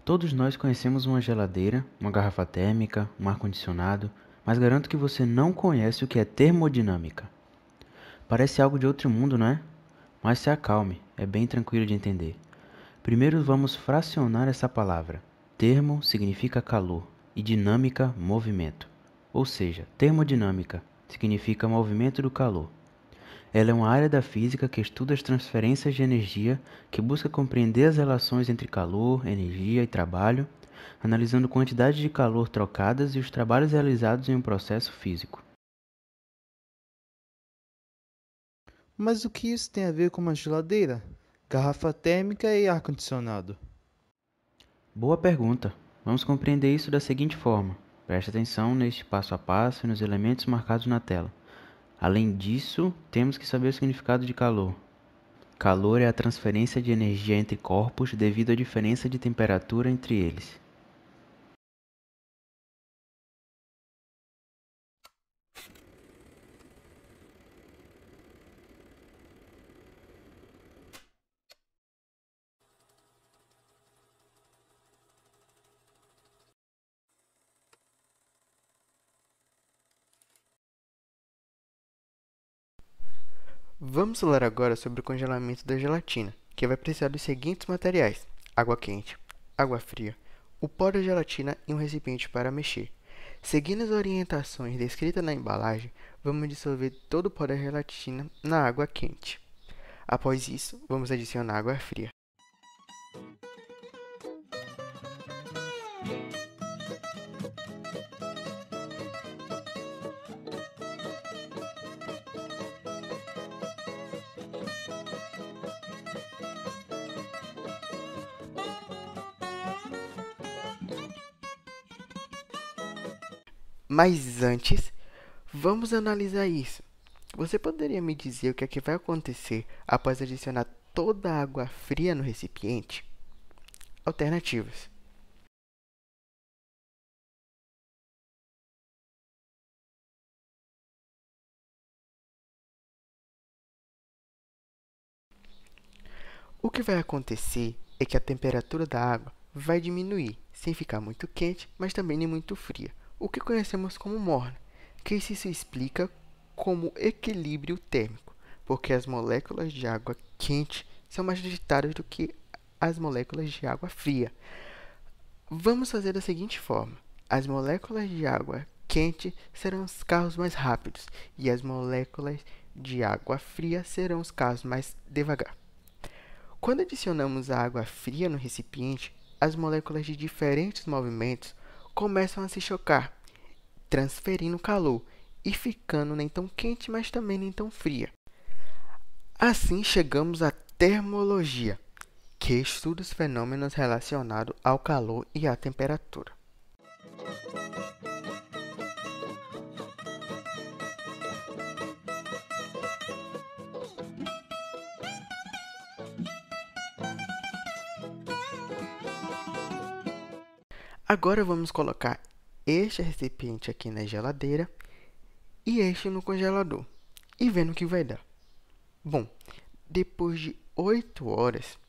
Todos nós conhecemos uma geladeira, uma garrafa térmica, um ar-condicionado, mas garanto que você não conhece o que é termodinâmica. Parece algo de outro mundo, não é? Mas se acalme, é bem tranquilo de entender. Primeiro vamos fracionar essa palavra. Termo significa calor e dinâmica, movimento. Ou seja, termodinâmica significa movimento do calor. Ela é uma área da física que estuda as transferências de energia, que busca compreender as relações entre calor, energia e trabalho, analisando quantidade de calor trocadas e os trabalhos realizados em um processo físico. Mas o que isso tem a ver com uma geladeira, garrafa térmica e ar-condicionado? Boa pergunta. Vamos compreender isso da seguinte forma. Preste atenção neste passo a passo e nos elementos marcados na tela. Além disso, temos que saber o significado de calor. Calor é a transferência de energia entre corpos devido à diferença de temperatura entre eles. Vamos falar agora sobre o congelamento da gelatina, que vai precisar dos seguintes materiais: água quente, água fria, o pó da gelatina e um recipiente para mexer. Seguindo as orientações descritas na embalagem, vamos dissolver todo o pó da gelatina na água quente. Após isso, vamos adicionar água fria. Mas antes, vamos analisar isso. Você poderia me dizer o que é que vai acontecer após adicionar toda a água fria no recipiente? Alternativas. O que vai acontecer é que a temperatura da água vai diminuir, sem ficar muito quente, mas também nem muito fria, o que conhecemos como morna, que isso se explica como equilíbrio térmico, porque as moléculas de água quente são mais agitadas do que as moléculas de água fria. Vamos fazer da seguinte forma: as moléculas de água quente serão os carros mais rápidos e as moléculas de água fria serão os carros mais devagar. Quando adicionamos a água fria no recipiente, as moléculas de diferentes movimentos começam a se chocar, transferindo calor e ficando nem tão quente, mas também nem tão fria. Assim chegamos à termologia, que estuda os fenômenos relacionados ao calor e à temperatura. Agora vamos colocar este recipiente aqui na geladeira e este no congelador e vendo o que vai dar. Bom, depois de 8 horas,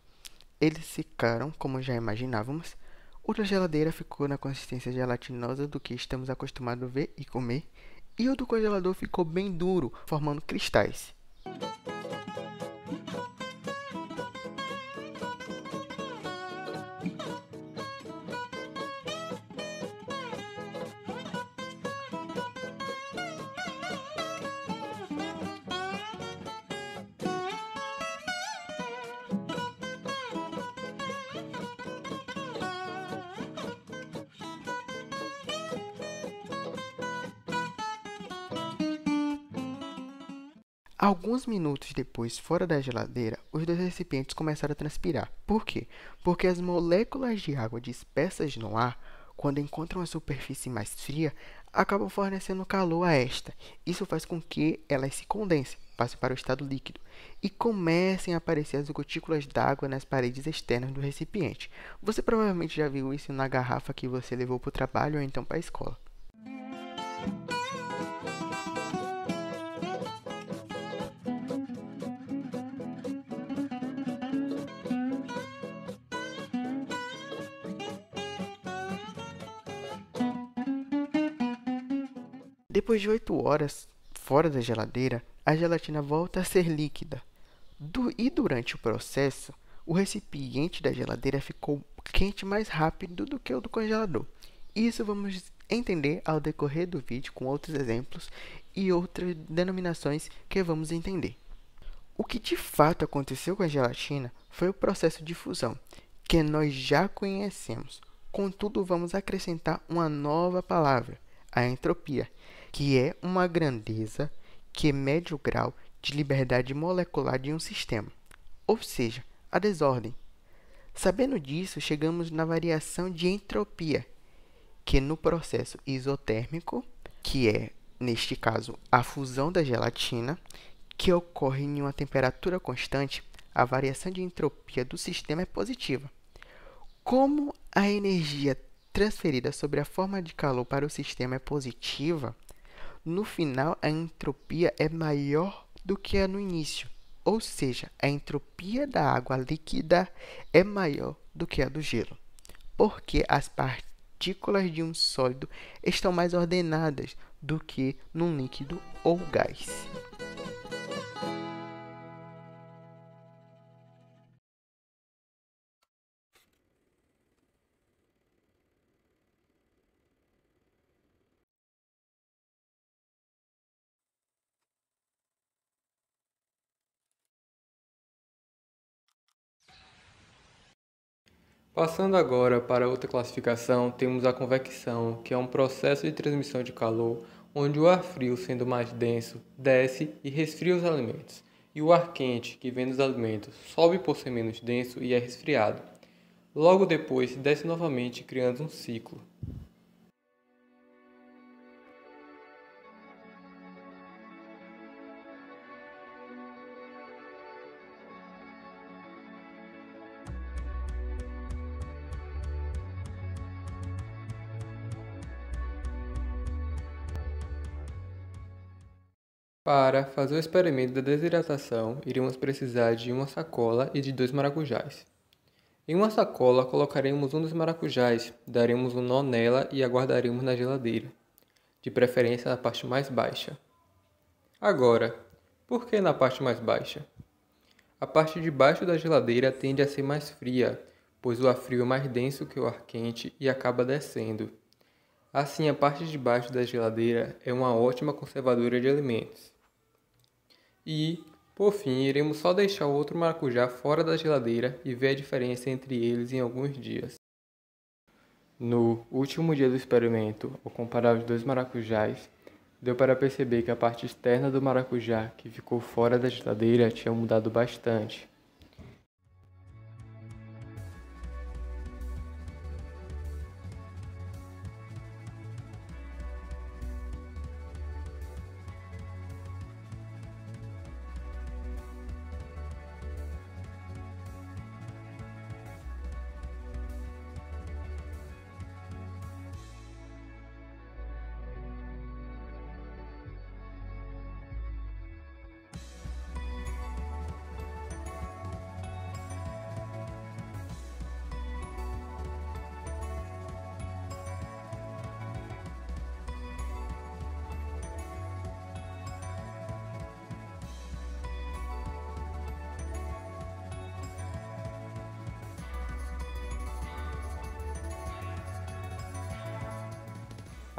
eles ficaram, como já imaginávamos, o da geladeira ficou na consistência gelatinosa do que estamos acostumados a ver e comer, e o do congelador ficou bem duro, formando cristais. Alguns minutos depois, fora da geladeira, os dois recipientes começaram a transpirar. Por quê? Porque as moléculas de água dispersas no ar, quando encontram a superfície mais fria, acabam fornecendo calor a esta. Isso faz com que elas se condensem, passem para o estado líquido e comecem a aparecer as gotículas d'água nas paredes externas do recipiente. Você provavelmente já viu isso na garrafa que você levou para o trabalho ou então para a escola. Depois de 8 horas fora da geladeira, a gelatina volta a ser líquida. E durante o processo, o recipiente da geladeira ficou quente mais rápido do que o do congelador. Isso vamos entender ao decorrer do vídeo com outros exemplos e outras denominações que vamos entender. O que de fato aconteceu com a gelatina foi o processo de fusão, que nós já conhecemos. Contudo, vamos acrescentar uma nova palavra, a entropia, que é uma grandeza que mede o grau de liberdade molecular de um sistema, ou seja, a desordem. Sabendo disso, chegamos na variação de entropia, que no processo isotérmico, que é, neste caso, a fusão da gelatina, que ocorre em uma temperatura constante, a variação de entropia do sistema é positiva. Como a energia transferida sobre a forma de calor para o sistema é positiva, no final a entropia é maior do que a no início, ou seja, a entropia da água líquida é maior do que a do gelo, porque as partículas de um sólido estão mais ordenadas do que num líquido ou gás. Passando agora para outra classificação, temos a convecção, que é um processo de transmissão de calor, onde o ar frio, sendo mais denso, desce e resfria os alimentos, e o ar quente, que vem dos alimentos, sobe por ser menos denso e é resfriado. Logo depois, desce novamente, criando um ciclo. Para fazer o experimento da desidratação, iremos precisar de uma sacola e de 2 maracujás. Em uma sacola, colocaremos um dos maracujás, daremos um nó nela e aguardaremos na geladeira, de preferência na parte mais baixa. Agora, por que na parte mais baixa? A parte de baixo da geladeira tende a ser mais fria, pois o ar frio é mais denso que o ar quente e acaba descendo. Assim, a parte de baixo da geladeira é uma ótima conservadora de alimentos. E, por fim, iremos só deixar o outro maracujá fora da geladeira e ver a diferença entre eles em alguns dias. No último dia do experimento, ao comparar os 2 maracujás, deu para perceber que a parte externa do maracujá, que ficou fora da geladeira, tinha mudado bastante.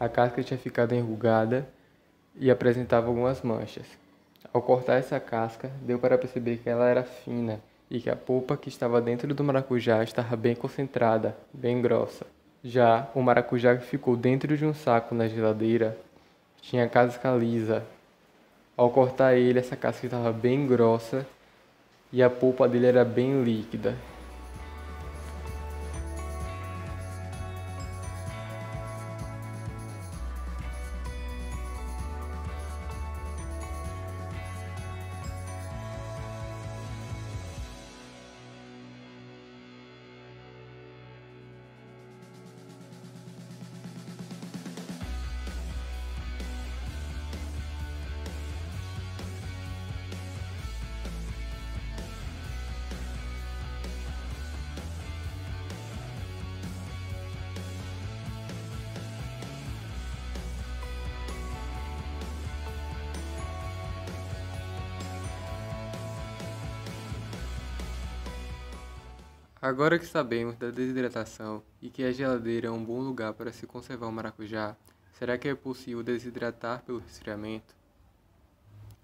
A casca tinha ficado enrugada e apresentava algumas manchas. Ao cortar essa casca, deu para perceber que ela era fina e que a polpa que estava dentro do maracujá estava bem concentrada, bem grossa. Já o maracujá que ficou dentro de um saco na geladeira tinha casca lisa. Ao cortar ele, essa casca estava bem grossa e a polpa dele era bem líquida. Agora que sabemos da desidratação e que a geladeira é um bom lugar para se conservar o maracujá, será que é possível desidratar pelo resfriamento?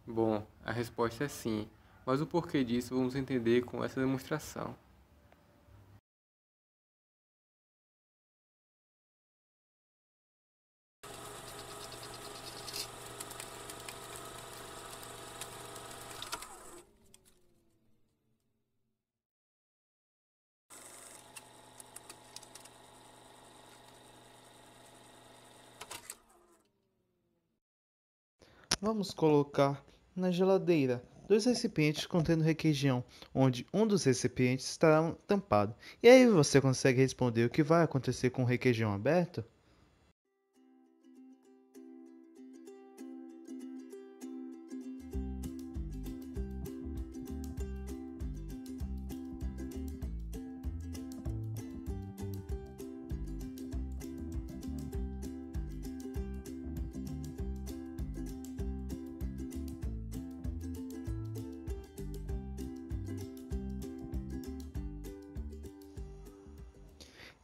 Bom, a resposta é sim, mas o porquê disso vamos entender com essa demonstração. Vamos colocar na geladeira 2 recipientes contendo requeijão, onde um dos recipientes estará tampado. E aí você consegue responder o que vai acontecer com o requeijão aberto?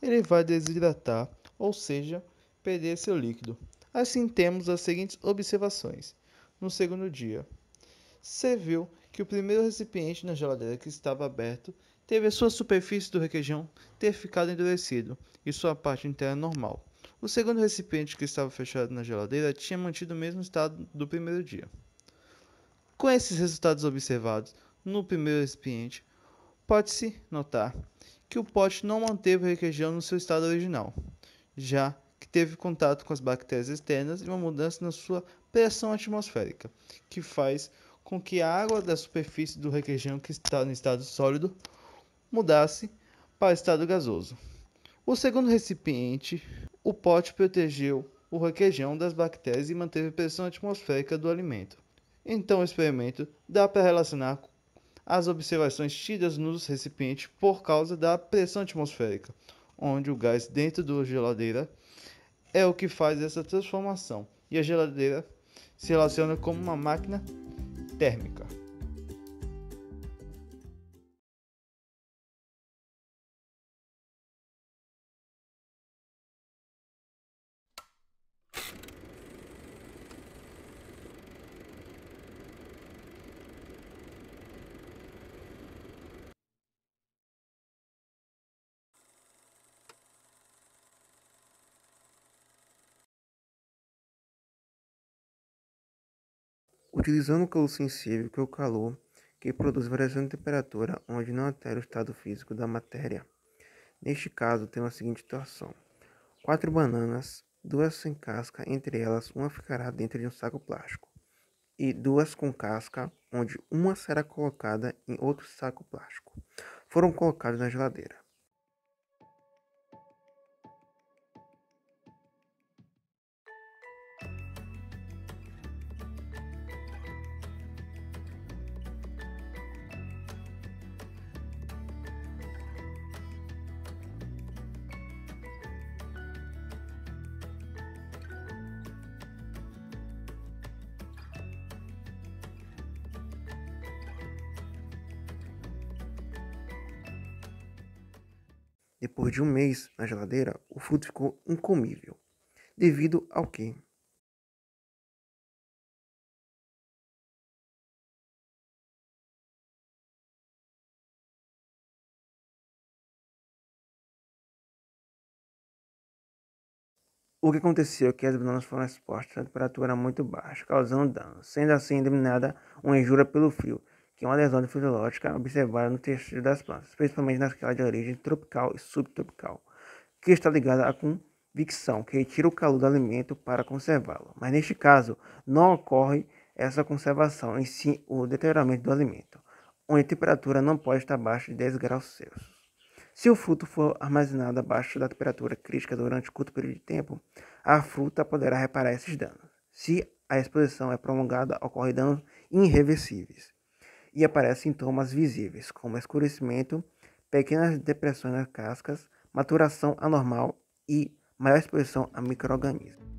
Ele vai desidratar, ou seja, perder seu líquido. Assim temos as seguintes observações. No segundo dia, você viu que o primeiro recipiente na geladeira que estava aberto teve a sua superfície do requeijão ter ficado endurecido e sua parte interna normal. O segundo recipiente que estava fechado na geladeira tinha mantido o mesmo estado do primeiro dia. Com esses resultados observados no primeiro recipiente, pode-se notar que o pote não manteve o requeijão no seu estado original, já que teve contato com as bactérias externas e uma mudança na sua pressão atmosférica, que faz com que a água da superfície do requeijão que está no estado sólido mudasse para o estado gasoso. O segundo recipiente, o pote protegeu o requeijão das bactérias e manteve a pressão atmosférica do alimento. Então, o experimento dá para relacionar as observações tidas nos recipientes por causa da pressão atmosférica, onde o gás dentro da geladeira é o que faz essa transformação, e a geladeira se relaciona como uma máquina térmica. Utilizando o calor sensível, que é o calor que produz variação de temperatura onde não altera o estado físico da matéria. Neste caso, temos a seguinte situação: 4 bananas, 2 sem casca, entre elas uma ficará dentro de um saco plástico, e 2 com casca, onde uma será colocada em outro saco plástico. Foram colocadas na geladeira. Depois de um mês na geladeira, o fruto ficou incomível. Devido ao quê? O que aconteceu é que as bananas foram expostas a temperatura muito baixa, causando danos, sendo assim denominada uma injúria pelo frio, que é uma lesão fisiológica observada no tecido das plantas, principalmente naquela de origem tropical e subtropical, que está ligada à convecção, que retira o calor do alimento para conservá-lo. Mas neste caso, não ocorre essa conservação, em si o deterioramento do alimento, onde a temperatura não pode estar abaixo de 10 graus Celsius. Se o fruto for armazenado abaixo da temperatura crítica durante curto período de tempo, a fruta poderá reparar esses danos. Se a exposição é prolongada, ocorrem danos irreversíveis e aparecem sintomas visíveis, como escurecimento, pequenas depressões nas cascas, maturação anormal e maior exposição a micro-organismos.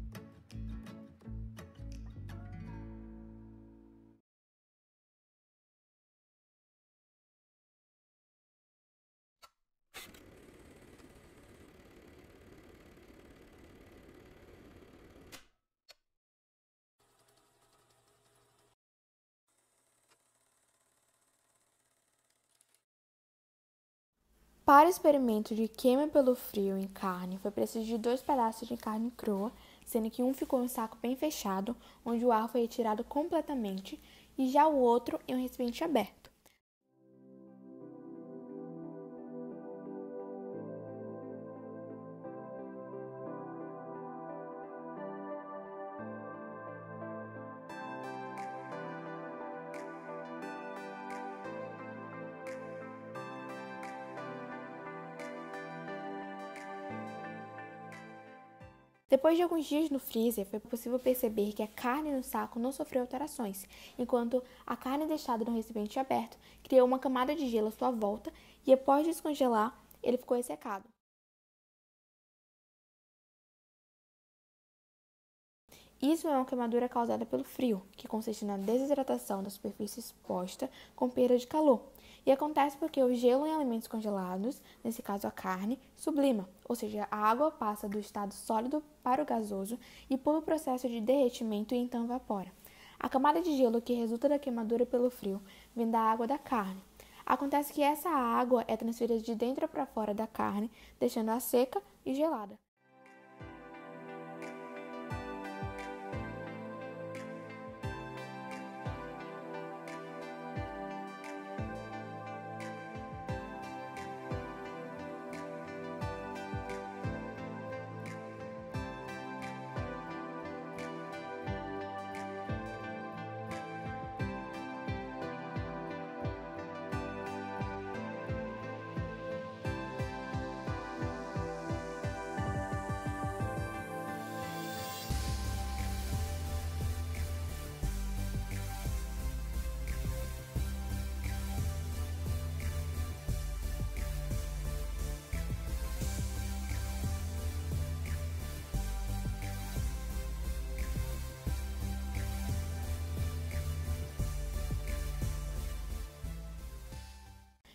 Para o experimento de queima pelo frio em carne, foi preciso de 2 pedaços de carne crua, sendo que um ficou em um saco bem fechado, onde o ar foi retirado completamente, e já o outro em um recipiente aberto. Depois de alguns dias no freezer, foi possível perceber que a carne no saco não sofreu alterações, enquanto a carne deixada no recipiente aberto criou uma camada de gelo à sua volta e, após descongelar, ele ficou ressecado. Isso é uma queimadura causada pelo frio, que consiste na desidratação da superfície exposta com perda de calor. E acontece porque o gelo em alimentos congelados, nesse caso a carne, sublima, ou seja, a água passa do estado sólido para o gasoso e pula o processo de derretimento e então evapora. A camada de gelo que resulta da queimadura pelo frio vem da água da carne. Acontece que essa água é transferida de dentro para fora da carne, deixando-a seca e gelada.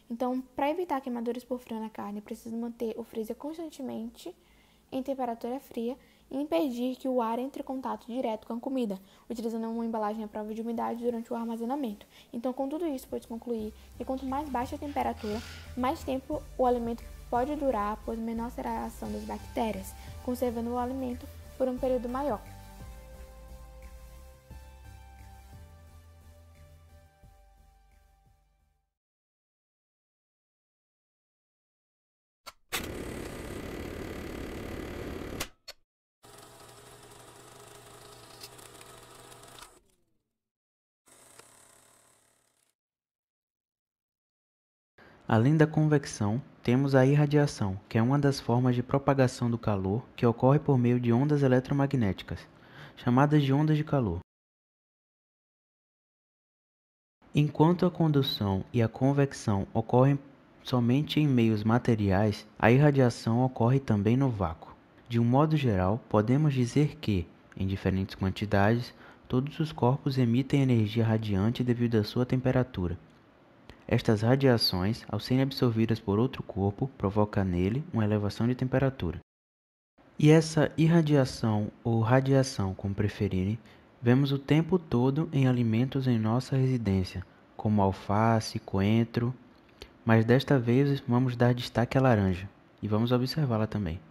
Então, para evitar queimaduras por frio na carne, é preciso manter o freezer constantemente em temperatura fria e impedir que o ar entre em contato direto com a comida, utilizando uma embalagem à prova de umidade durante o armazenamento. Então, com tudo isso, pode concluir que quanto mais baixa a temperatura, mais tempo o alimento pode durar, pois menor será a ação das bactérias, conservando o alimento por um período maior. Além da convecção, temos a irradiação, que é uma das formas de propagação do calor que ocorre por meio de ondas eletromagnéticas, chamadas de ondas de calor. Enquanto a condução e a convecção ocorrem somente em meios materiais, a irradiação ocorre também no vácuo. De um modo geral, podemos dizer que, em diferentes quantidades, todos os corpos emitem energia radiante devido à sua temperatura. Estas radiações, ao serem absorvidas por outro corpo, provocam nele uma elevação de temperatura. E essa irradiação ou radiação, como preferirem, vemos o tempo todo em alimentos em nossa residência, como alface, coentro, mas desta vez vamos dar destaque à laranja e vamos observá-la também.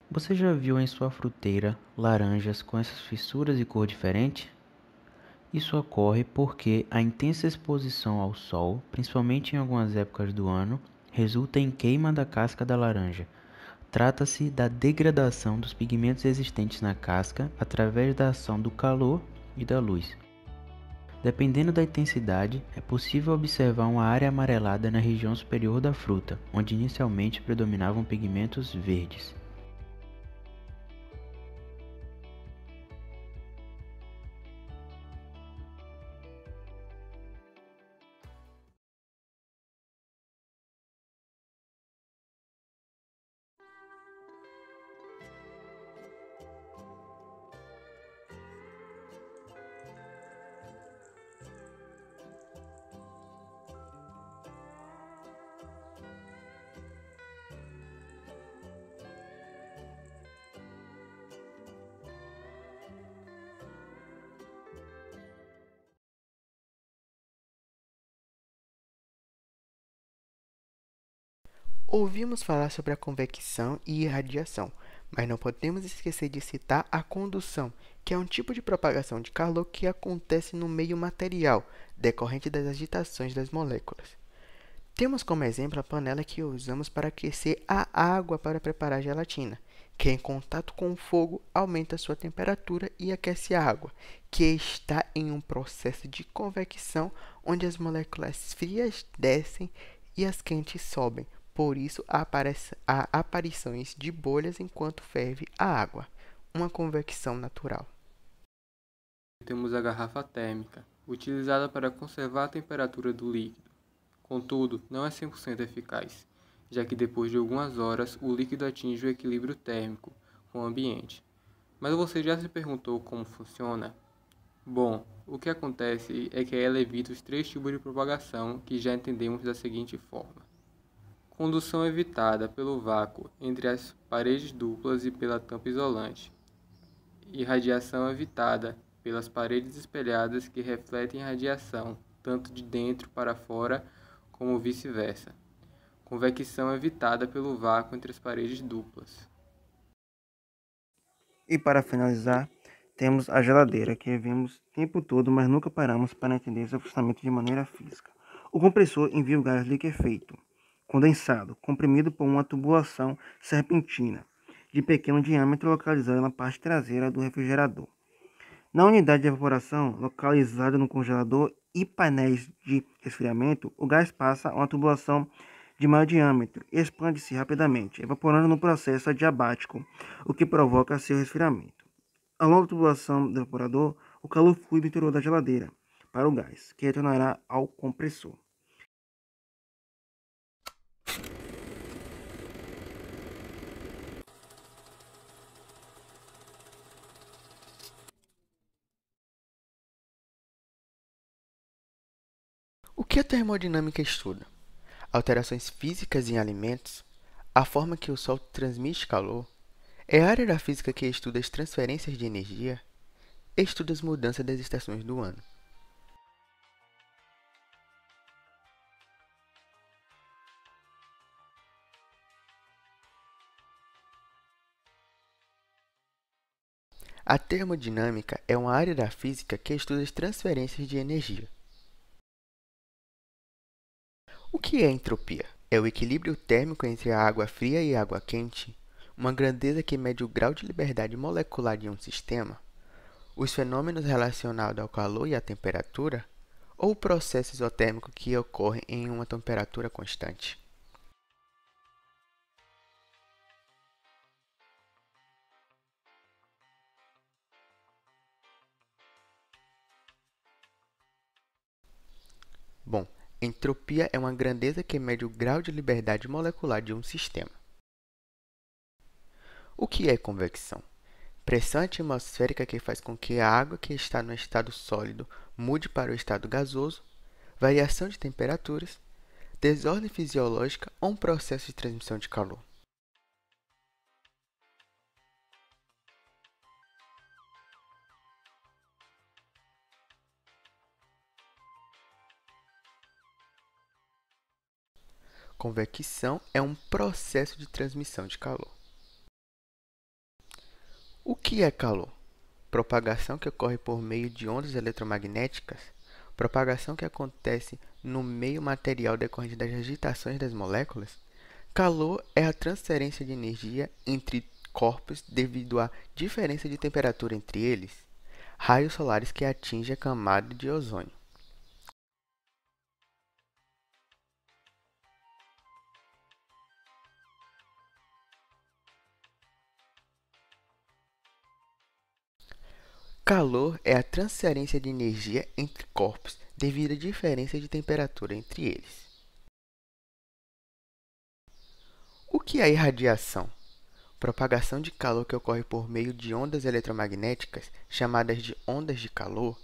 Você já viu em sua fruteira laranjas com essas fissuras e cor diferente? Isso ocorre porque a intensa exposição ao sol, principalmente em algumas épocas do ano, resulta em queima da casca da laranja. Trata-se da degradação dos pigmentos existentes na casca através da ação do calor e da luz. Dependendo da intensidade, é possível observar uma área amarelada na região superior da fruta, onde inicialmente predominavam pigmentos verdes. Ouvimos falar sobre a convecção e irradiação, mas não podemos esquecer de citar a condução, que é um tipo de propagação de calor que acontece no meio material, decorrente das agitações das moléculas. Temos como exemplo a panela que usamos para aquecer a água para preparar a gelatina, que em contato com o fogo aumenta sua temperatura e aquece a água, que está em um processo de convecção onde as moléculas frias descem e as quentes sobem. Por isso, há aparições de bolhas enquanto ferve a água, uma convecção natural. Temos a garrafa térmica, utilizada para conservar a temperatura do líquido. Contudo, não é 100% eficaz, já que depois de algumas horas o líquido atinge o equilíbrio térmico com o ambiente. Mas você já se perguntou como funciona? Bom, o que acontece é que ela evita os 3 tipos de propagação que já entendemos da seguinte forma. Condução evitada pelo vácuo entre as paredes duplas e pela tampa isolante. Irradiação evitada pelas paredes espelhadas que refletem radiação, tanto de dentro para fora como vice-versa. Convecção evitada pelo vácuo entre as paredes duplas. E para finalizar, temos a geladeira, que vemos o tempo todo, mas nunca paramos para entender seu funcionamento de maneira física. O compressor envia o gás liquefeito, condensado, comprimido por uma tubulação serpentina, de pequeno diâmetro localizada na parte traseira do refrigerador. Na unidade de evaporação, localizada no congelador e painéis de resfriamento, o gás passa a uma tubulação de maior diâmetro e expande-se rapidamente, evaporando no processo adiabático, o que provoca seu resfriamento. Ao longo da tubulação do evaporador, o calor flui do interior da geladeira para o gás, que retornará ao compressor. O que a termodinâmica estuda? Alterações físicas em alimentos, a forma que o Sol transmite calor, é a área da física que estuda as transferências de energia, estuda as mudanças das estações do ano. A termodinâmica é uma área da física que estuda as transferências de energia. O que é entropia? É o equilíbrio térmico entre a água fria e a água quente, uma grandeza que mede o grau de liberdade molecular de um sistema, os fenômenos relacionados ao calor e à temperatura, ou o processo isotérmico que ocorre em uma temperatura constante. Bom, entropia é uma grandeza que mede o grau de liberdade molecular de um sistema. O que é convecção? Pressão atmosférica que faz com que a água que está no estado sólido mude para o estado gasoso, variação de temperaturas, desordem fisiológica ou um processo de transmissão de calor. Convecção é um processo de transmissão de calor. O que é calor? Propagação que ocorre por meio de ondas eletromagnéticas, propagação que acontece no meio material decorrente das agitações das moléculas. Calor é a transferência de energia entre corpos devido à diferença de temperatura entre eles. Raios solares que atingem a camada de ozônio. Calor é a transferência de energia entre corpos devido à diferença de temperatura entre eles. O que é irradiação? Propagação de calor que ocorre por meio de ondas eletromagnéticas, chamadas de ondas de calor,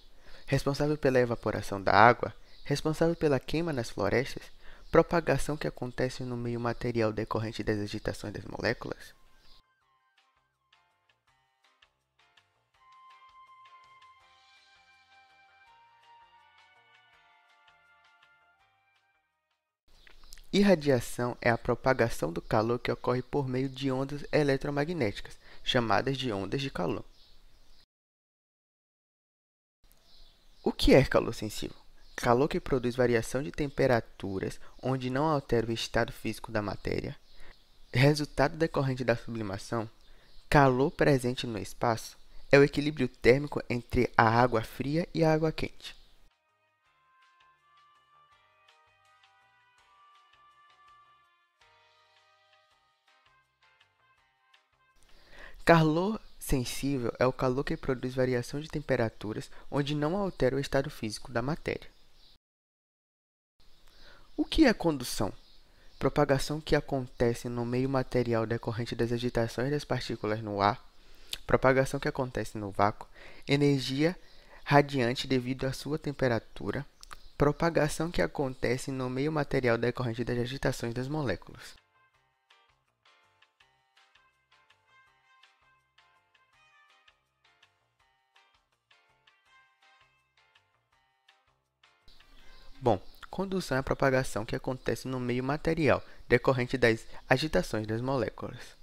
responsável pela evaporação da água, responsável pela queima nas florestas, propagação que acontece no meio material decorrente das agitações das moléculas. Irradiação é a propagação do calor que ocorre por meio de ondas eletromagnéticas, chamadas de ondas de calor. O que é calor sensível? Calor que produz variação de temperaturas onde não altera o estado físico da matéria. Resultado decorrente da sublimação, calor presente no espaço é o equilíbrio térmico entre a água fria e a água quente. Calor sensível é o calor que produz variação de temperaturas onde não altera o estado físico da matéria. O que é condução? Propagação que acontece no meio material decorrente das agitações das partículas no ar, propagação que acontece no vácuo, energia radiante devido à sua temperatura, propagação que acontece no meio material decorrente das agitações das moléculas. Bom, condução é a propagação que acontece no meio material decorrente das agitações das moléculas.